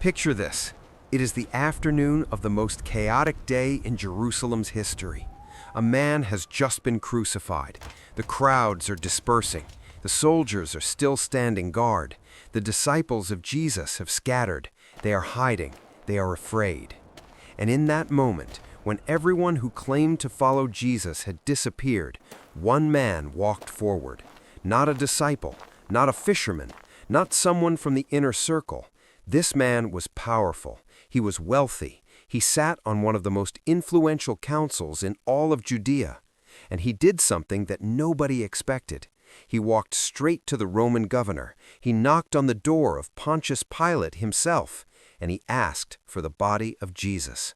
Picture this. It is the afternoon of the most chaotic day in Jerusalem's history. A man has just been crucified. The crowds are dispersing. The soldiers are still standing guard. The disciples of Jesus have scattered. They are hiding. They are afraid. And in that moment, when everyone who claimed to follow Jesus had disappeared, one man walked forward. Not a disciple, not a fisherman, not someone from the inner circle. This man was powerful. He was wealthy. He sat on one of the most influential councils in all of Judea. And he did something that nobody expected. He walked straight to the Roman governor. He knocked on the door of Pontius Pilate himself, and he asked for the body of Jesus.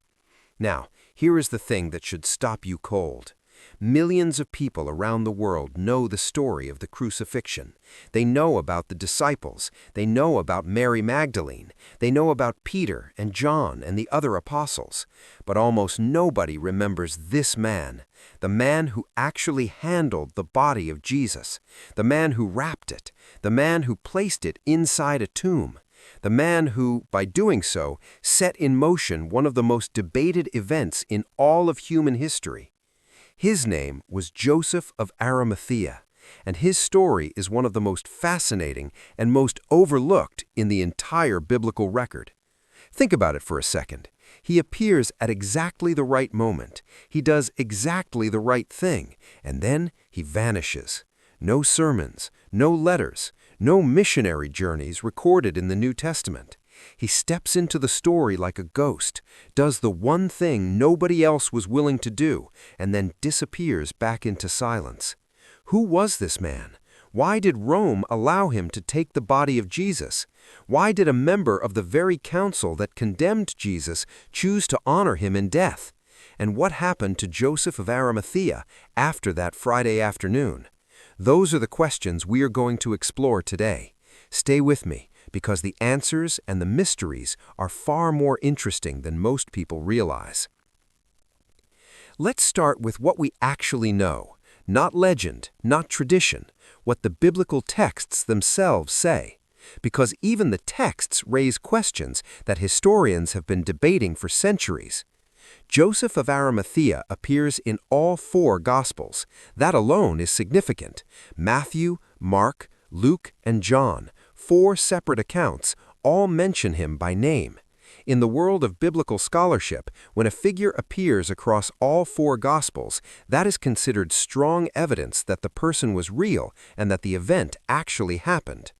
Now, here is the thing that should stop you cold. Millions of people around the world know the story of the crucifixion. They know about the disciples. They know about Mary Magdalene. They know about Peter and John and the other apostles. But almost nobody remembers this man, the man who actually handled the body of Jesus, the man who wrapped it, the man who placed it inside a tomb, the man who, by doing so, set in motion one of the most debated events in all of human history. His name was Joseph of Arimathea, and his story is one of the most fascinating and most overlooked in the entire biblical record. Think about it for a second. He appears at exactly the right moment. He does exactly the right thing, and then he vanishes. No sermons, no letters, no missionary journeys recorded in the New Testament. He steps into the story like a ghost, does the one thing nobody else was willing to do, and then disappears back into silence. Who was this man? Why did Rome allow him to take the body of Jesus? Why did a member of the very council that condemned Jesus choose to honor him in death? And what happened to Joseph of Arimathea after that Friday afternoon? Those are the questions we are going to explore today. Stay with me, because the answers and the mysteries are far more interesting than most people realize. Let's start with what we actually know, not legend, not tradition, what the biblical texts themselves say. Because even the texts raise questions that historians have been debating for centuries. Joseph of Arimathea appears in all four Gospels. That alone is significant. Matthew, Mark, Luke, and John, four separate accounts, all mention him by name. In the world of biblical scholarship, when a figure appears across all four Gospels, that is considered strong evidence that the person was real and that the event actually happened.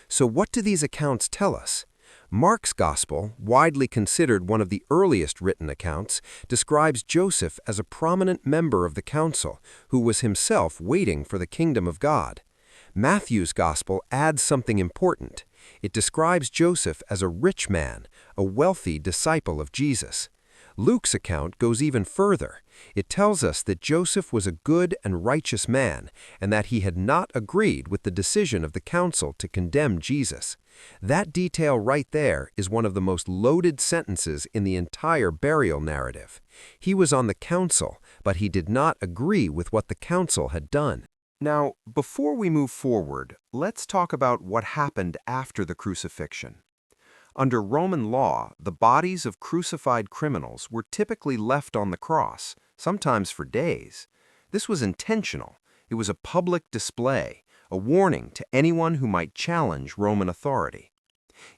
So what do these accounts tell us? Mark's Gospel, widely considered one of the earliest written accounts, describes Joseph as a prominent member of the council who was himself waiting for the kingdom of God. Matthew's Gospel adds something important. It describes Joseph as a rich man, a wealthy disciple of Jesus. Luke's account goes even further. It tells us that Joseph was a good and righteous man, and that he had not agreed with the decision of the council to condemn Jesus. That detail right there is one of the most loaded sentences in the entire burial narrative. He was on the council, but he did not agree with what the council had done. Now, before we move forward, let's talk about what happened after the crucifixion. Under Roman law, the bodies of crucified criminals were typically left on the cross, sometimes for days. This was intentional. It was a public display, a warning to anyone who might challenge Roman authority.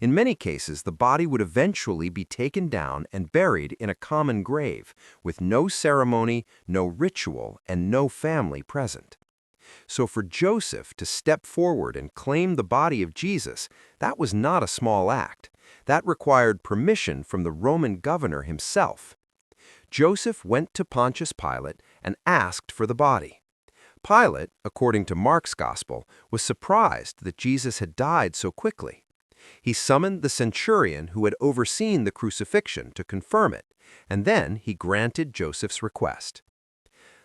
In many cases, the body would eventually be taken down and buried in a common grave, with no ceremony, no ritual, and no family present. So for Joseph to step forward and claim the body of Jesus, that was not a small act. That required permission from the Roman governor himself. Joseph went to Pontius Pilate and asked for the body. Pilate, according to Mark's Gospel, was surprised that Jesus had died so quickly. He summoned the centurion who had overseen the crucifixion to confirm it, and then he granted Joseph's request.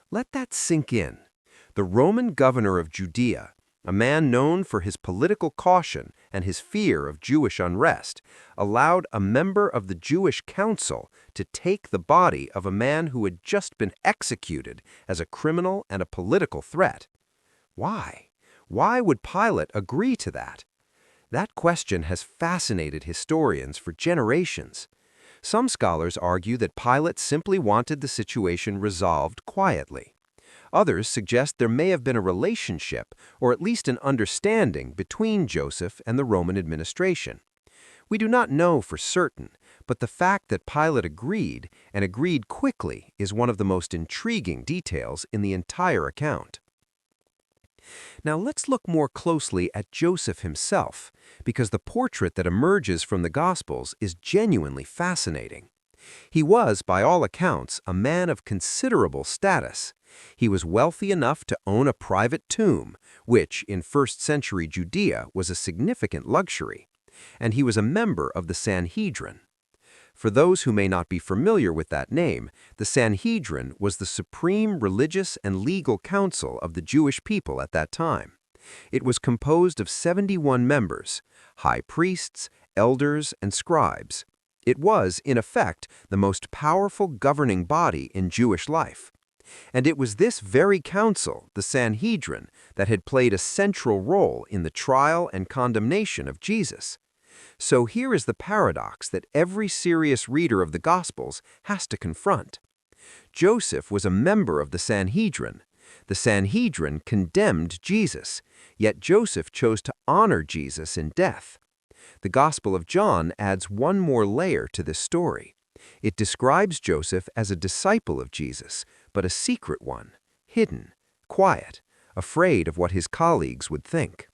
Let that sink in. The Roman governor of Judea, a man known for his political caution and his fear of Jewish unrest, allowed a member of the Jewish council to take the body of a man who had just been executed as a criminal and a political threat. Why? Why would Pilate agree to that? That question has fascinated historians for generations. Some scholars argue that Pilate simply wanted the situation resolved quietly. Others suggest there may have been a relationship, or at least an understanding, between Joseph and the Roman administration. We do not know for certain, but the fact that Pilate agreed, and agreed quickly, is one of the most intriguing details in the entire account. Now let's look more closely at Joseph himself, because the portrait that emerges from the Gospels is genuinely fascinating. He was, by all accounts, a man of considerable status. He was wealthy enough to own a private tomb, which, in first-century Judea, was a significant luxury. And he was a member of the Sanhedrin. For those who may not be familiar with that name, the Sanhedrin was the supreme religious and legal council of the Jewish people at that time. It was composed of 71 members, high priests, elders, and scribes. It was, in effect, the most powerful governing body in Jewish life. And it was this very council, the Sanhedrin, that had played a central role in the trial and condemnation of Jesus. So here is the paradox that every serious reader of the Gospels has to confront. Joseph was a member of the Sanhedrin. The Sanhedrin condemned Jesus, yet Joseph chose to honor Jesus in death. The Gospel of John adds one more layer to this story. It describes Joseph as a disciple of Jesus, but a secret one, hidden, quiet, afraid of what his colleagues would think.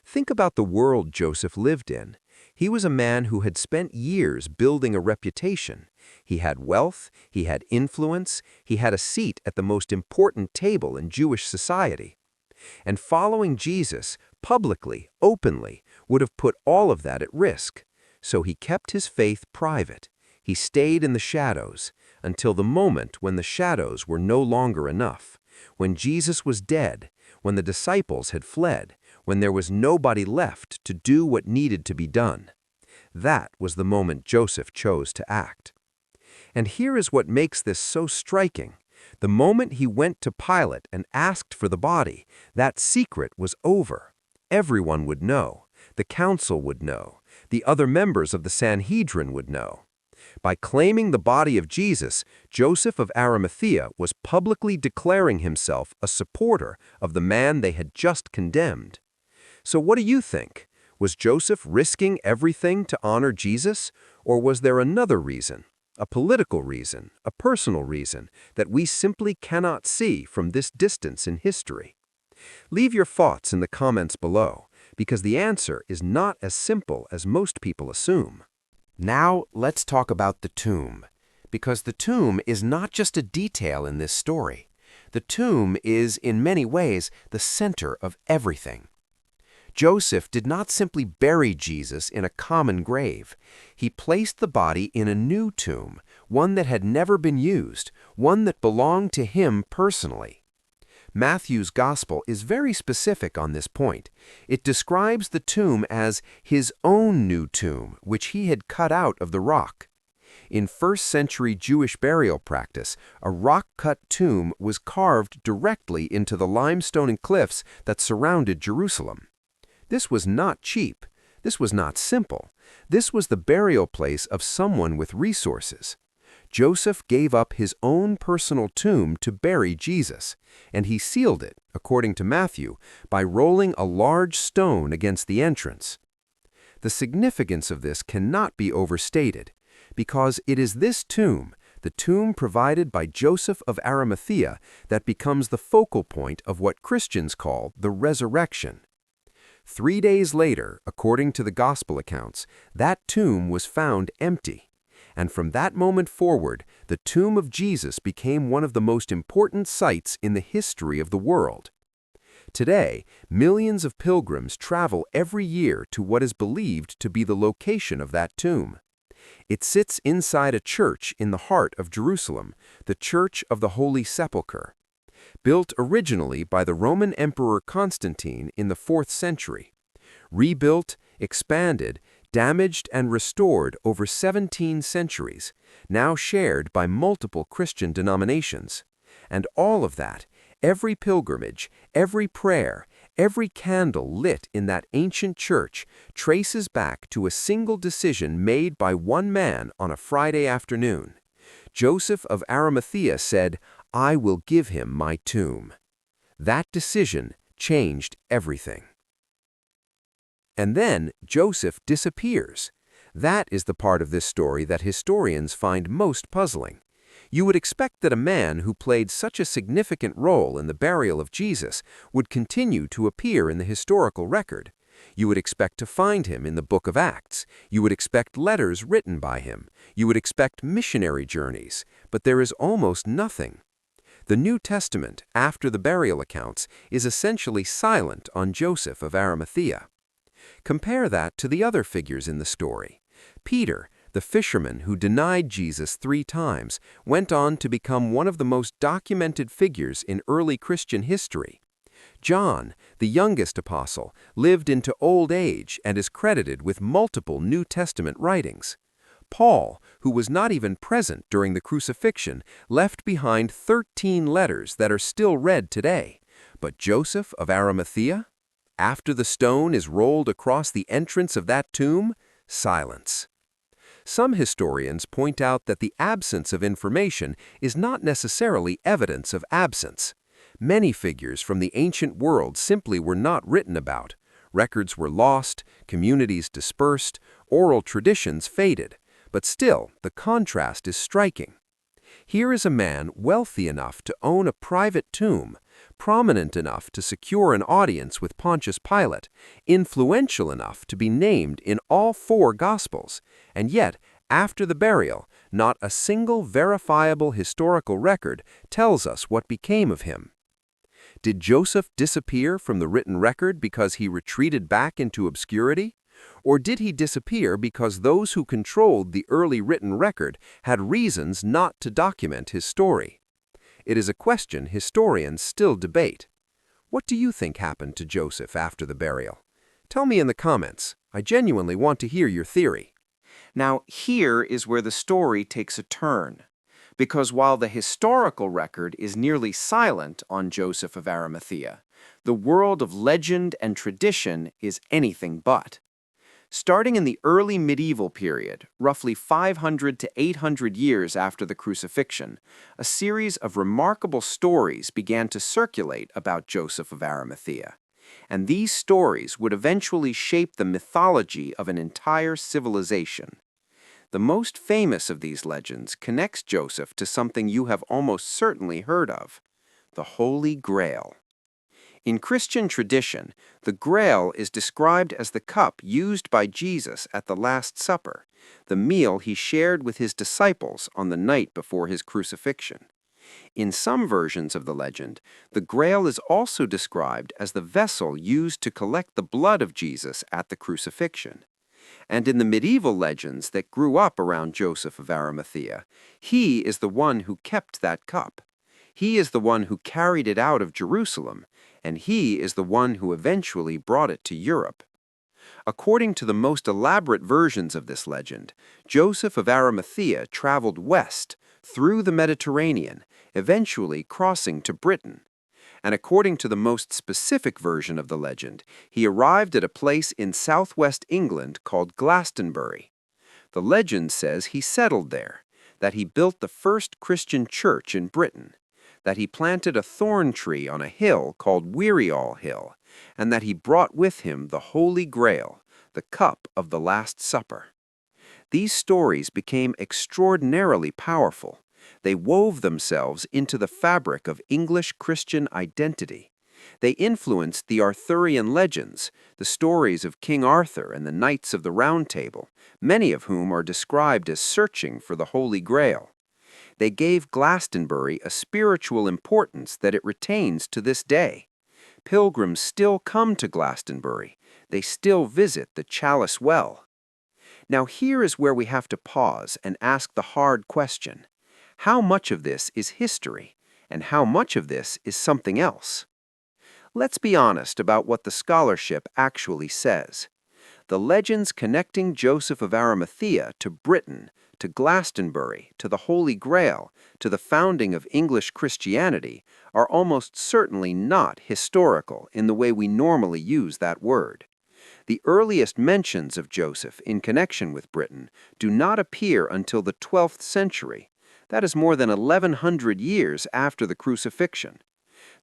Think about the world Joseph lived in. He was a man who had spent years building a reputation. He had wealth, he had influence, he had a seat at the most important table in Jewish society. And following Jesus, publicly, openly, would have put all of that at risk. So he kept his faith private. He stayed in the shadows until the moment when the shadows were no longer enough, when Jesus was dead, when the disciples had fled, when there was nobody left to do what needed to be done. That was the moment Joseph chose to act. And here is what makes this so striking. The moment he went to Pilate and asked for the body, that secret was over. Everyone would know. The council would know. The other members of the Sanhedrin would know. By claiming the body of Jesus, Joseph of Arimathea was publicly declaring himself a supporter of the man they had just condemned. So what do you think? Was Joseph risking everything to honor Jesus, or was there another reason, a political reason, a personal reason, that we simply cannot see from this distance in history? Leave your thoughts in the comments below, because the answer is not as simple as most people assume. Now, let's talk about the tomb, because the tomb is not just a detail in this story. The tomb is, in many ways, the center of everything. Joseph did not simply bury Jesus in a common grave. He placed the body in a new tomb, one that had never been used, one that belonged to him personally. Matthew's Gospel is very specific on this point. It describes the tomb as his own new tomb, which he had cut out of the rock. In first-century Jewish burial practice, a rock-cut tomb was carved directly into the limestone cliffs that surrounded Jerusalem. This was not cheap. This was not simple. This was the burial place of someone with resources. Joseph gave up his own personal tomb to bury Jesus, and he sealed it, according to Matthew, by rolling a large stone against the entrance. The significance of this cannot be overstated, because it is this tomb, the tomb provided by Joseph of Arimathea, that becomes the focal point of what Christians call the resurrection. 3 days later, according to the Gospel accounts, that tomb was found empty. And from that moment forward, the tomb of Jesus became one of the most important sites in the history of the world. Today, millions of pilgrims travel every year to what is believed to be the location of that tomb. It sits inside a church in the heart of Jerusalem, the Church of the Holy Sepulchre. Built originally by the Roman Emperor Constantine in the 4th century. Rebuilt, expanded, damaged, and restored over 17 centuries, now shared by multiple Christian denominations. And all of that, every pilgrimage, every prayer, Every candle lit in that ancient church traces back to a single decision made by one man on a Friday afternoon. Joseph of Arimathea said, "I will give him my tomb." That decision changed everything. And then Joseph disappears. That is the part of this story that historians find most puzzling. You would expect that a man who played such a significant role in the burial of Jesus would continue to appear in the historical record. You would expect to find him in the book of Acts. You would expect letters written by him. You would expect missionary journeys. But there is almost nothing. The New Testament, after the burial accounts, is essentially silent on Joseph of Arimathea. Compare that to the other figures in the story. Peter, the fisherman who denied Jesus 3 times, went on to become one of the most documented figures in early Christian history. John, the youngest apostle, lived into old age and is credited with multiple New Testament writings. Paul, who was not even present during the crucifixion, left behind 13 letters that are still read today. But Joseph of Arimathea? After the stone is rolled across the entrance of that tomb, silence. Some historians point out that the absence of information is not necessarily evidence of absence. Many figures from the ancient world simply were not written about. Records were lost, communities dispersed, oral traditions faded. But still, the contrast is striking. Here is a man wealthy enough to own a private tomb, prominent enough to secure an audience with Pontius Pilate, influential enough to be named in all 4 Gospels, and yet, after the burial, not a single verifiable historical record tells us what became of him. Did Joseph disappear from the written record because he retreated back into obscurity? Or did he disappear because those who controlled the early written record had reasons not to document his story? It is a question historians still debate. What do you think happened to Joseph after the burial? Tell me in the comments. I genuinely want to hear your theory. Now, here is where the story takes a turn. Because while the historical record is nearly silent on Joseph of Arimathea, the world of legend and tradition is anything but. Starting in the early medieval period, roughly 500 to 800 years after the crucifixion, a series of remarkable stories began to circulate about Joseph of Arimathea. And these stories would eventually shape the mythology of an entire civilization. The most famous of these legends connects Joseph to something you have almost certainly heard of: the Holy Grail. In Christian tradition, the Grail is described as the cup used by Jesus at the Last Supper, the meal he shared with his disciples on the night before his crucifixion. In some versions of the legend, the Grail is also described as the vessel used to collect the blood of Jesus at the crucifixion. And in the medieval legends that grew up around Joseph of Arimathea, he is the one who kept that cup. He is the one who carried it out of Jerusalem, and he is the one who eventually brought it to Europe. According to the most elaborate versions of this legend, Joseph of Arimathea traveled west through the Mediterranean, eventually crossing to Britain. And according to the most specific version of the legend, he arrived at a place in southwest England called Glastonbury. The legend says he settled there, that he built the first Christian church in Britain, that he planted a thorn tree on a hill called Weariall Hill, and that he brought with him the Holy Grail, the cup of the Last Supper. These stories became extraordinarily powerful. They wove themselves into the fabric of English Christian identity. They influenced the Arthurian legends, the stories of King Arthur and the Knights of the Round Table, many of whom are described as searching for the Holy Grail. They gave Glastonbury a spiritual importance that it retains to this day. Pilgrims still come to Glastonbury. They still visit the Chalice Well. Now here is where we have to pause and ask the hard question. How much of this is history, and how much of this is something else? Let's be honest about what the scholarship actually says. The legends connecting Joseph of Arimathea to Britain, to Glastonbury, to the Holy Grail, to the founding of English Christianity are almost certainly not historical in the way we normally use that word. The earliest mentions of Joseph in connection with Britain do not appear until the 12th century. That is more than 1100 years after the crucifixion.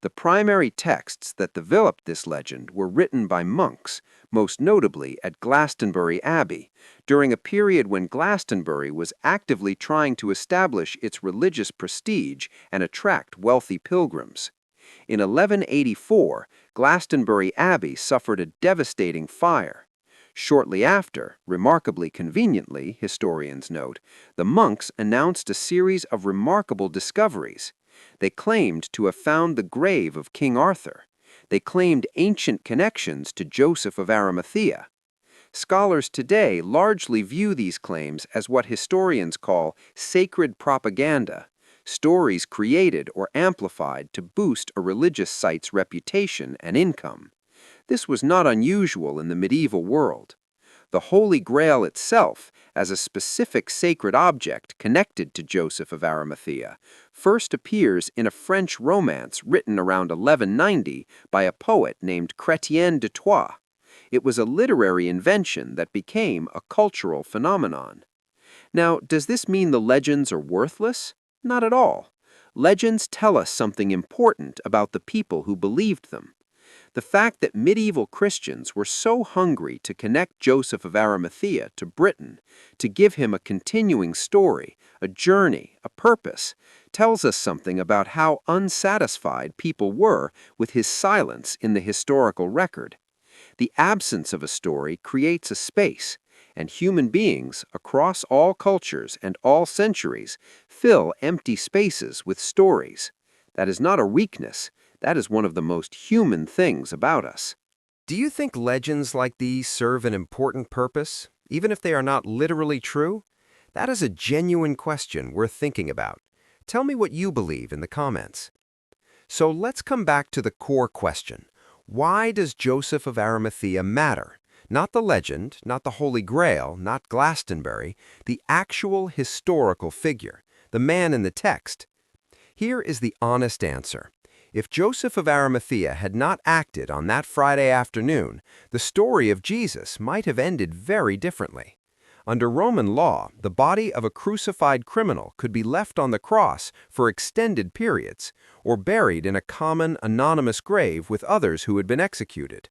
The primary texts that developed this legend were written by monks, most notably at Glastonbury Abbey, during a period when Glastonbury was actively trying to establish its religious prestige and attract wealthy pilgrims. In 1184, Glastonbury Abbey suffered a devastating fire. Shortly after, remarkably conveniently, historians note, the monks announced a series of remarkable discoveries. They claimed to have found the grave of King Arthur. They claimed ancient connections to Joseph of Arimathea. Scholars today largely view these claims as what historians call sacred propaganda, stories created or amplified to boost a religious site's reputation and income. This was not unusual in the medieval world. The Holy Grail itself, as a specific sacred object connected to Joseph of Arimathea, first appears in a French romance written around 1190 by a poet named Chrétien de Troyes. It was a literary invention that became a cultural phenomenon. Now, does this mean the legends are worthless? Not at all. Legends tell us something important about the people who believed them. The fact that medieval Christians were so hungry to connect Joseph of Arimathea to Britain, to give him a continuing story, a journey, a purpose, tells us something about how unsatisfied people were with his silence in the historical record. The absence of a story creates a space, and human beings, across all cultures and all centuries, fill empty spaces with stories. That is not a weakness. That is one of the most human things about us. Do you think legends like these serve an important purpose, even if they are not literally true? That is a genuine question worth thinking about. Tell me what you believe in the comments. So let's come back to the core question. Why does Joseph of Arimathea matter? Not the legend, not the Holy Grail, not Glastonbury, the actual historical figure, the man in the text. Here is the honest answer. If Joseph of Arimathea had not acted on that Friday afternoon, the story of Jesus might have ended very differently. Under Roman law, the body of a crucified criminal could be left on the cross for extended periods, or buried in a common, anonymous grave with others who had been executed.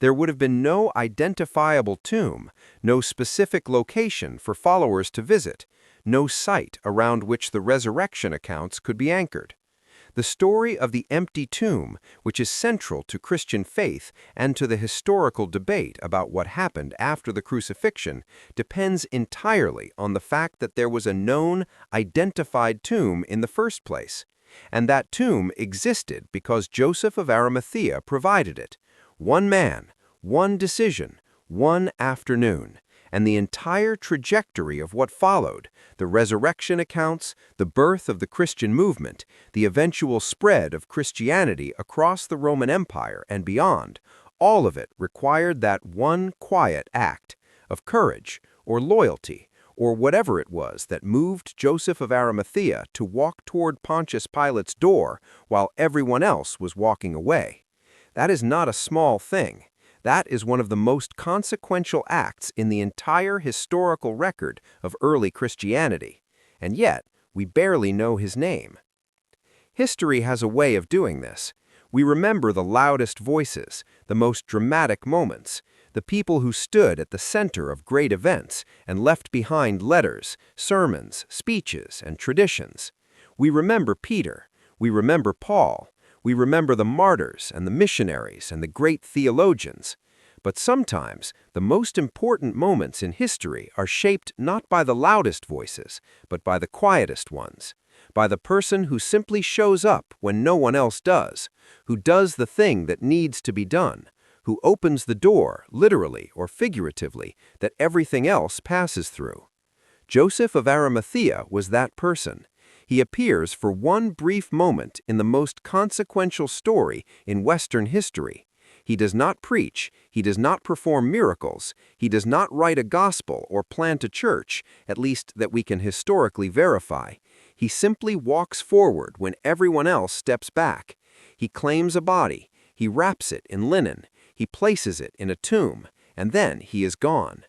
There would have been no identifiable tomb, no specific location for followers to visit, no site around which the resurrection accounts could be anchored. The story of the empty tomb, which is central to Christian faith and to the historical debate about what happened after the crucifixion, depends entirely on the fact that there was a known, identified tomb in the first place. And that tomb existed because Joseph of Arimathea provided it. One man, one decision, one afternoon. And the entire trajectory of what followed, the resurrection accounts, the birth of the Christian movement, the eventual spread of Christianity across the Roman Empire and beyond, all of it required that one quiet act of courage or loyalty or whatever it was that moved Joseph of Arimathea to walk toward Pontius Pilate's door while everyone else was walking away. That is not a small thing. That is one of the most consequential acts in the entire historical record of early Christianity, and yet we barely know his name. History has a way of doing this. We remember the loudest voices, the most dramatic moments, the people who stood at the center of great events and left behind letters, sermons, speeches, and traditions. We remember Peter. We remember Paul. We remember the martyrs and the missionaries and the great theologians. But sometimes, the most important moments in history are shaped not by the loudest voices, but by the quietest ones, by the person who simply shows up when no one else does, who does the thing that needs to be done, who opens the door, literally or figuratively, that everything else passes through. Joseph of Arimathea was that person. He appears for one brief moment in the most consequential story in Western history. He does not preach, he does not perform miracles, he does not write a gospel or plant a church, at least that we can historically verify. He simply walks forward when everyone else steps back. He claims a body, he wraps it in linen, he places it in a tomb, and then he is gone.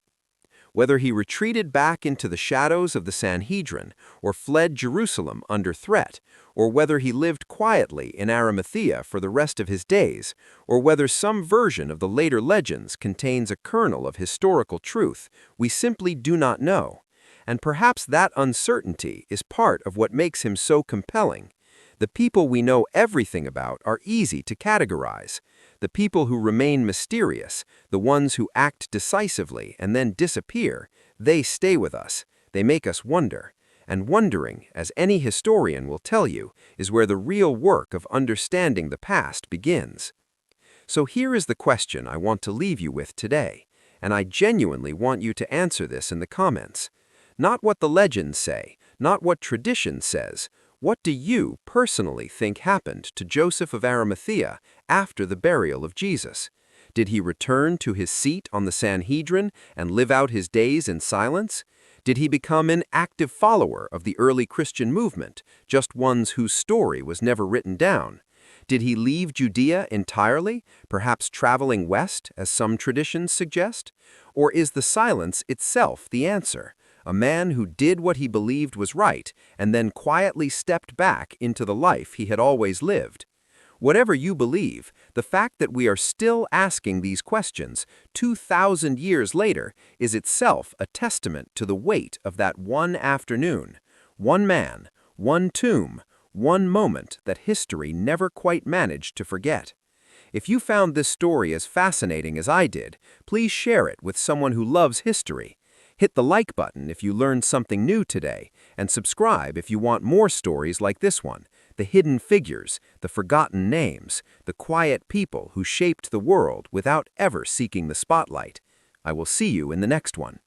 Whether he retreated back into the shadows of the Sanhedrin or fled Jerusalem under threat, or whether he lived quietly in Arimathea for the rest of his days, or whether some version of the later legends contains a kernel of historical truth, we simply do not know. And perhaps that uncertainty is part of what makes him so compelling. The people we know everything about are easy to categorize. The people who remain mysterious, the ones who act decisively and then disappear, they stay with us. They make us wonder. And wondering, as any historian will tell you, is where the real work of understanding the past begins. So here is the question I want to leave you with today, and I genuinely want you to answer this in the comments. Not what the legends say, not what tradition says. What do you personally think happened to Joseph of Arimathea after the burial of Jesus? Did he return to his seat on the Sanhedrin and live out his days in silence? Did he become an active follower of the early Christian movement, just ones whose story was never written down? Did he leave Judea entirely, perhaps traveling west, as some traditions suggest? Or is the silence itself the answer? A man who did what he believed was right and then quietly stepped back into the life he had always lived. Whatever you believe, the fact that we are still asking these questions 2,000 years later is itself a testament to the weight of that one afternoon, one man, one tomb, one moment that history never quite managed to forget. If you found this story as fascinating as I did, please share it with someone who loves history. Hit the like button if you learned something new today, and subscribe if you want more stories like this one, the hidden figures, the forgotten names, the quiet people who shaped the world without ever seeking the spotlight. I will see you in the next one.